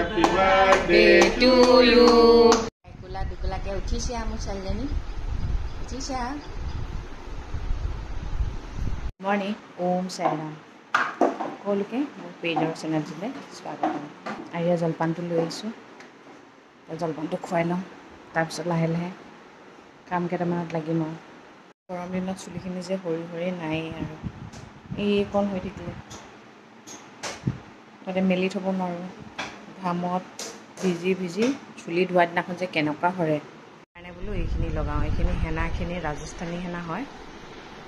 Happy birthday to you. Kula dukula ke uthise amu chaljani. Uthise. Morning. Om Sainam. Koluke page or channel jile swagatam. Aria jalpan tu loi asu. Jalpan tu khwai lam. Tar pisot lahe lahe কাম কেটামানত লাগিম আৰু গৰম দিনত চুলিখিনি যে সৰি সৰি নাই আৰু এই কণ হৈ থাকিলে তাতে মেলি থ'ব নোৱাৰোঁ ঘামত ভিজি ভিজি চুলি ধোৱা দিনাখন যে কেনেকুৱা সৰে কাৰণে বোলো এইখিনি লগাওঁ এইখিনি হেনাখিনি ৰাজস্থানী হেনা হয়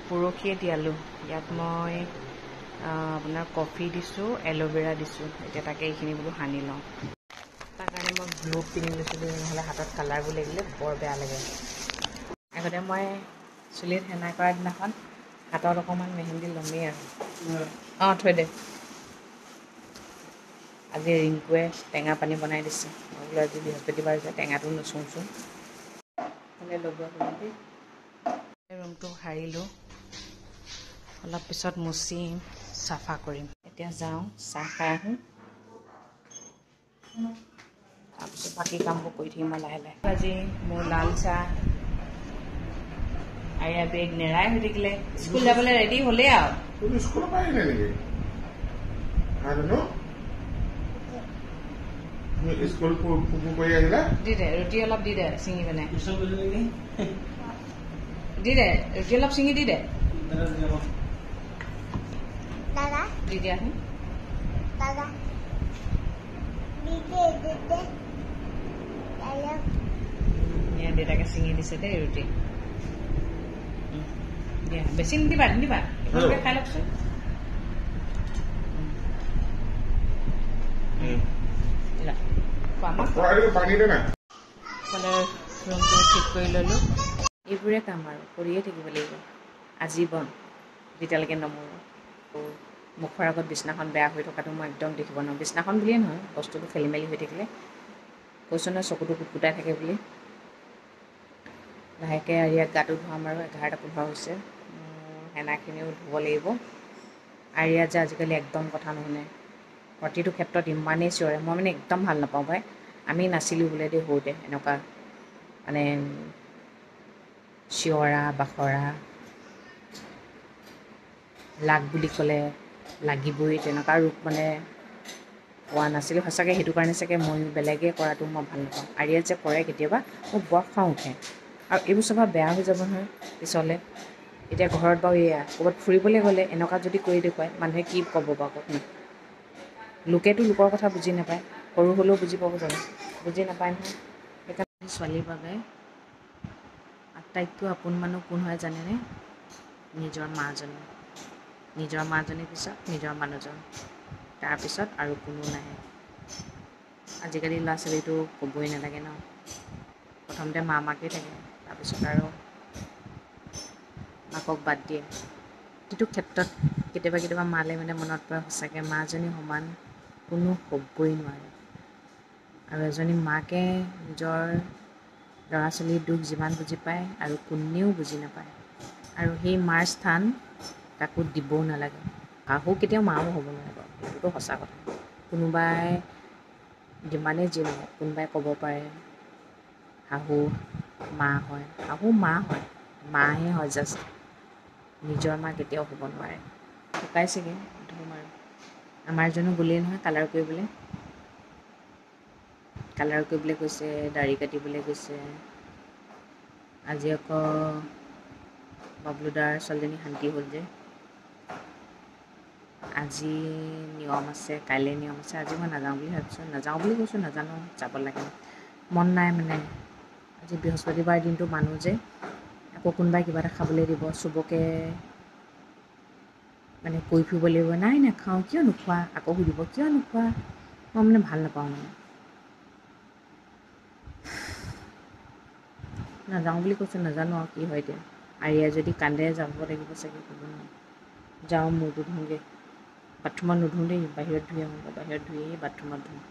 পৰহিয়ে দিয়ালোঁ ইয়াত মই আপোনাৰ কফি দিছোঁ এল'ভেৰা দিছোঁ এতিয়া তাকে এইখিনি বোলো সানি লওঁ তাৰ কাৰণে মই গ্লোভ পিন্ধি লৈছিলোঁ নহ'লে হাতত কালাৰবোৰ লাগিলে বৰ বেয়া লাগে আগতে মই চুলিত হেনা কৰা দিনাখন হাতত অকণমান মেহেন্দি ল'মেই আৰু অঁ থৈ দে আজি ৰিংকুৱে টেঙা পানী বনাই দিছে মই বোলো আজি বৃহস্পতিবাৰ যে টেঙাটো নুচোঁচোন কোনে লগোৱা বুলি ৰুমটো সাৰিলোঁ অলপ পিছত মুচিম চাফা কৰিম এতিয়া যাওঁ চাহ খাই আহোঁ তাৰপিছত বাকী কামবোৰ কৰি থাকিম মই লাহে লাহে আজি মোৰ লাল চাহ আয়া বেগ নেৰাই হৈ থাকিলে স্কুল যাবলৈ ৰেডি হ'লে আৰু স্কুল পাই নেকি স্কুল কৰি আহিলা দি দে ৰুটি অলপ দি দে চিঙি পেলাই দি দে ৰুটি অলপ চিঙি দি দে দি দিয়া দেউতাকে চিঙি দিছে দেই ৰুটি দিয়া বেছি নিদিবা নিদিবা আপোনালোকে খাই লওকচোন ৰুমটো ঠিক কৰি ল'লোঁ এইবোৰে কাম আৰু কৰিয়ে থাকিব লাগিব আজীৱন যেতিয়ালৈকে নমৰোঁ মুখৰ আগত বিছনাখন বেয়া হৈ থকাটো মই একদম দেখিব নোৱাৰোঁ বিছনাখন বুলিয়ে নহয় বস্তুটো খেলি মেলি হৈ থাকিলে কৈছোঁ নহয় চকুটো কুটকুটাই থাকে বুলি লাহেকৈ আৰিয়াক গাটো ধুৱাম আৰু 11:15 হৈছে হেনাখিনিও ধুব লাগিব আৰিয়া যে আজিকালি একদম কথা নুশুনে প্ৰতিটো ক্ষেত্ৰত ইমানেই চিঞৰে মই মানে একদম ভাল নাপাওঁ ভাই আমি নাছিলোঁ বোলে দেই সৰুতে এনেকুৱা মানে চিঞৰা বাখৰা লাগ বুলি ক'লে লাগিবই তেনেকুৱা ৰূপ মানে পোৱা নাছিলোঁ সঁচাকৈ সেইটো কাৰণে চাগে মই বেলেগে কৰাটো মই ভাল নাপাওঁ আৰিয়াত যে কৰে কেতিয়াবা মোৰ বৰ খং উঠে আৰু এইবোৰ স্বভাৱ বেয়া হৈ যাব নহয় পিছলৈ এতিয়া ঘৰত বাৰু এয়া ক'ৰবাত ফুৰিবলৈ গ'লে এনেকুৱা যদি কৰি দেখুৱায় মানুহে কি ক'ব বাৰু কওক না লোকেতো লোকৰ কথা বুজি নাপায় সৰু হ'লেও বুজি পাব জানো বুজি নাপায় নহয় সেইকাৰণে ছোৱালীৰ বাবে আটাইতকৈ আপোন মানুহ কোন হয় জানেনে নিজৰ মাজনীৰ পিছত নিজৰ মানুহজন তাৰপিছত আৰু কোনো নাহে আজিকালি ল'ৰা ছোৱালীটো ক'বই নালাগে ন প্ৰথমতে মাকেই থাকে তাৰপিছত আৰু মাকক বাদ দিয়ে প্ৰতিটো ক্ষেত্ৰত কেতিয়াবা মালে মানে মনত পৰে সঁচাকৈ মাজনী সমান কোনো হ'বই নোৱাৰে আৰু এজনী মাকে নিজৰ ল'ৰা ছোৱালীৰ দুখ যিমান বুজি পায় আৰু কোনেও বুজি নাপায় আৰু সেই মাৰ স্থান কাকো দিবও নালাগে শাহু কেতিয়াও মাও হ'ব নোৱাৰে বাৰু সেইটোতো সঁচা কথা কোনোবাই যিমানেই যি নহওক কোনোবাই ক'ব পাৰে শাহু মা হয় মাহে হয় জাষ্ট নিজৰ মা কেতিয়াও হ'ব নোৱাৰে শুকাইছেগৈ ধুম আৰু আমাৰ জনো গ'লেই নহয় কালাৰ কৰিবলৈ গৈছে দাড়ি কাটিবলৈ গৈছে আজি আকৌ বাবলুদাৰ ছোৱালীজনী শান্তি হ'ল যে আজি নিয়ম আছে কাইলৈ নিয়ম আছে আজি মই নাযাওঁ বুলি ভাবিছোঁ নাযাওঁ বুলি কৈছোঁ নাজানো যাব লাগে মন নাই মানে আজি বৃহস্পতিবাৰ দিনটো মানুহ যে আকৌ কোনোবাই কিবা এটা খাবলৈ দিব চবকে মানে কৈ ফুৰিব লাগিব নাই নাখাওঁ কিয় নোখোৱা আকৌ সুধিব কিয় নোখোৱা মই মানে ভাল নাপাওঁ মানে নাযাওঁ বুলি কৈছোঁ নাজানো আৰু কি হয় এতিয়া আৰিয়া যদি কান্দে যাব লাগিব চাগে ক'ব নোৱাৰোঁ যাওঁ মূৰটো ধুওঁগৈ বাথৰুমত নুধুওঁ দেই বাহিৰত ধুই আহোঁগৈ বাহিৰত ধুই বাথৰুমত ধুওঁ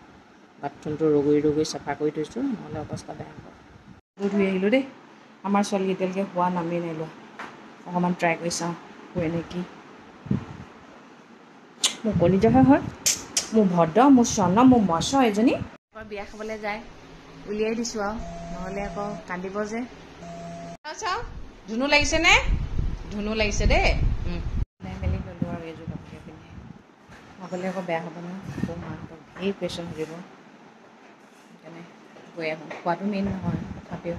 বাথৰুমটো ৰগৈ চাফা কৰি থৈছোঁ নহ'লে অৱস্থা বেয়া হ'ব ধুই আহিলোঁ দেই আমাৰ ছোৱালী এতিয়ালৈকে শোৱা নামেই নাই লোৱা অকণমান ট্ৰাই কৰি চাওঁ শুৱে নেকি মোৰ কলিজাহে হয় মোৰ ভদ্ৰ মোৰ চন মোৰ মছ এজনী বিয়া খাবলৈ যায় উলিয়াই দিছোঁ আৰু নহ'লে আকৌ কান্দিব যে চাওঁ ধুনু লাগিছেনে ধুনু লাগিছে দেই মেলি ল'লোঁ আৰু এইযোৰ কাপোৰকে পিন্ধি নগ'লে আকৌ বেয়া হ'ব নহয় আকৌ মাহঁতক ধেৰ কুৱেশ্যন সুধিব সেইকাৰণে গৈ আহোঁ খোৱাটো মেইন নহয় তথাপিও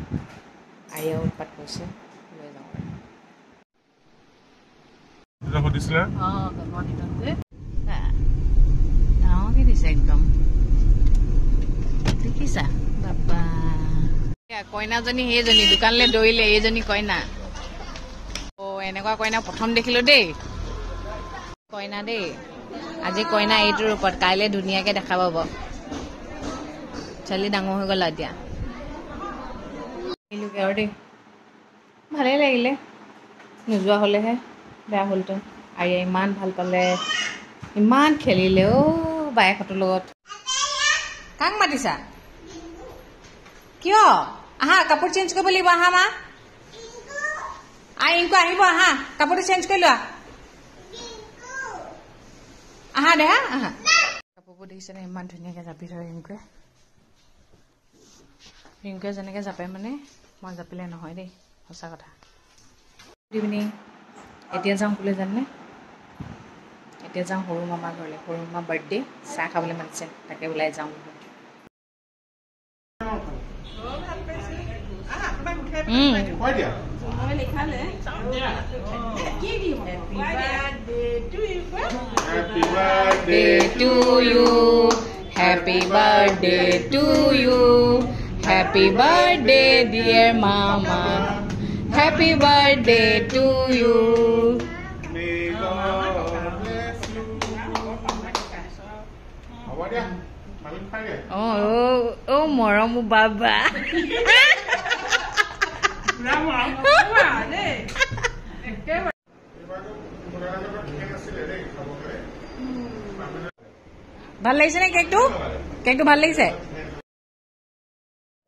আইয়াও উৎপাত কৰিছে লৈ যাওঁ আৰু সুধিছিলে ডাঙৰকৈ দিছে একদম দেখিছা বাবা কইনাজনী সেইজনী দোকানলৈ দৌৰিলে এইজনী কইনা এনেকুৱা কইনা প্ৰথম দেখিলোঁ দেই কইনা দেই আজি কইনা এইটোৰ ওপৰত কাইলৈ ধুনীয়াকৈ দেখা পাব ছোৱালী ডাঙৰ হৈ গ'ল এতিয়া আহিলোগৈ আৰু দেই ভালেই লাগিলে নোযোৱা হ'লেহে বেয়া হ'লতো আইয়া ইমান ভাল পালে ইমান খেলিলে বায়েকহঁতৰ লগত কাক মাতিছা কিয় আহা কাপোৰ চেঞ্জ কৰিব লাগিব আহা মা ইংকু আহিব আহা কাপোৰটো চেঞ্জ কৰি লোৱা আহা দে আহা কাপোৰবোৰ দেখিছেনে ইমান ধুনীয়াকৈ জাপি থয় ৰিংকুৱে যেনেকৈ জাপে মানে মই জাপিলে নহয় দেই সঁচা কথা গুড ইভিনিং এতিয়া যাওঁ ক'লৈ জাননে এতিয়া যাওঁ সৰু মামাৰ ঘৰলৈ সৰু মামাৰ বাৰ্থডে চাহ খাবলৈ মাতিছে তাকে ওলাই যাওঁ Happy birthday to you happy birthday to you happy birthday dear mama happy birthday to you May God bless you. How are you? Mamin kaya? oh মৰম বাবা ভাল লাগিছে নে কেকটো কেকটো ভাল লাগিছে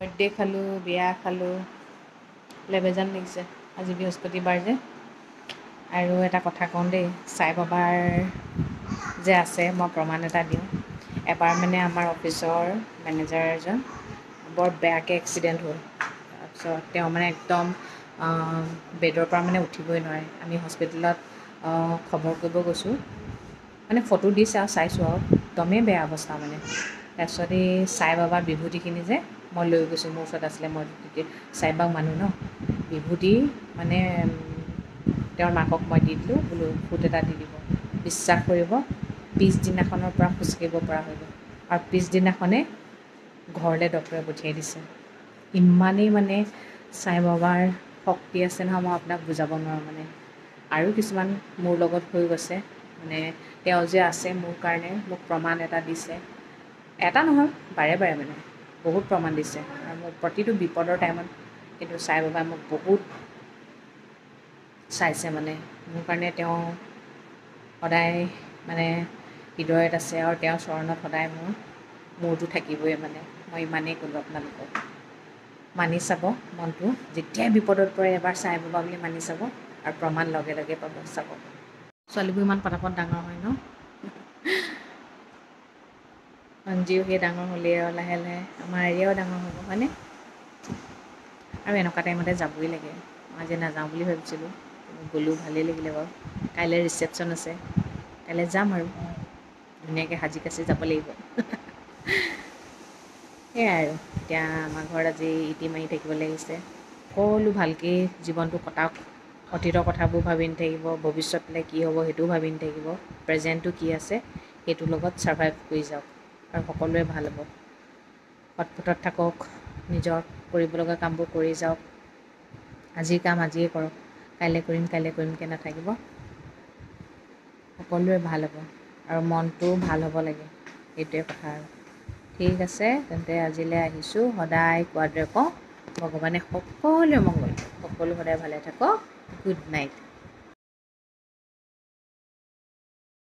বাৰ্থডে খালোঁ বিয়া খালোঁ লেবেজান লাগিছে আজি বৃহস্পতিবাৰ যে আৰু এটা কথা কওঁ দেই সাই বাবাৰ যে আছে মই প্ৰমাণ এটা দিওঁ এবাৰ মানে আমাৰ অফিচৰ মেনেজাৰ এজন বৰ বেয়াকৈ এক্সিডেণ্ট হ'ল তাৰপিছত তেওঁ মানে একদম বেডৰ পৰা মানে উঠিবই নোৱাৰে আমি হস্পিটেলত খবৰ কৰিব গৈছোঁ মানে ফটো দিছে আৰু চাইছোঁ আৰু একদমেই বেয়া অৱস্থা মানে তাৰপিছত এই সাই বাবাৰ বিভূতিখিনি যে মই লৈ গৈছোঁ মোৰ ওচৰত আছিলে মই তেতিয়া সাই বাবাক মানুহ ন বিভূতি মানে তেওঁৰ মাকক মই দি দিলোঁ বোলো ফুট এটা দি দিব বিশ্বাস কৰিব পিছদিনাখনৰ পৰা খোজকাঢ়িব পৰা হৈ গ'ল আৰু পিছদিনাখনে ঘৰলৈ ডক্টৰে পঠিয়াই দিছে ইমানেই মানে সাই বাবাৰ শক্তি আছে নহয় মই আপোনাক বুজাব নোৱাৰোঁ মানে আৰু কিছুমান মোৰ লগত হৈ গৈছে মানে তেওঁ যে আছে মোৰ কাৰণে মোক প্ৰমাণ এটা দিছে এটা নহয় বাৰে বাৰে মানে বহুত প্ৰমাণ দিছে আৰু মোক প্ৰতিটো বিপদৰ টাইমত কিন্তু সাই বাবাই মোক বহুত চাইছে মানে মোৰ কাৰণে তেওঁ সদায় মানে হৃদয়ত আছে আৰু তেওঁৰ চৰণত সদায় মোৰ মূৰটো থাকিবই মানে মই ইমানেই ক'লোঁ আপোনালোকক মানি চাব মনটো যেতিয়াই বিপদত পৰে এবাৰ সাই বাবা বুলি মানি চাব আৰু প্ৰমাণ লগে লগে পাব চাব ছোৱালীবোৰ ইমান পটাপট ডাঙৰ হয় ন অঞ্জিও সেই ডাঙৰ হ'লেই আৰু লাহে লাহে আমাৰ এৰিয়াও ডাঙৰ হ'ব হয়নে আৰু এনেকুৱা টাইমতে যাবই লাগে মই আজি নাযাওঁ বুলি ভাবিছিলোঁ গ'লোঁ ভালেই লাগিলে বাৰু কাইলৈ ৰিচেপশ্যন আছে কাইলৈ যাম আৰু ধুনীয়াকৈ সাজি কাচি যাব লাগিব সেয়াই আৰু এতিয়া আমাৰ ঘৰত আজি ইটি মাৰি থাকিব লাগিছে সকলো ভালকৈ জীৱনটো কটাওক অতীতৰ কথাবোৰ ভাবি নাথাকিব ভৱিষ্যতলৈ কি হ'ব সেইটোও ভাবি নাথাকিব প্ৰেজেণ্টটো কি আছে সেইটোৰ লগত ছাৰ্ভাইভ কৰি যাওক আৰু সকলোৱে ভাল হ'ব সৎপথত থাকক নিজৰ কৰিব লগা কামবোৰ কৰি যাওক আজিৰ কাম আজিয়ে কৰক কাইলৈ কৰিমকৈ নাথাকিব সকলোৰে ভাল হ'ব আৰু মনটো ভাল হ'ব লাগে এইটোৱে কথা আৰু ঠিক আছে তেন্তে আজিলৈ আহিছোঁ সদায় কোৱাৰ দৰে কওঁ ভগৱানে সকলোৰে মংগল সকলো সদায় ভালে থাকক গুড নাইট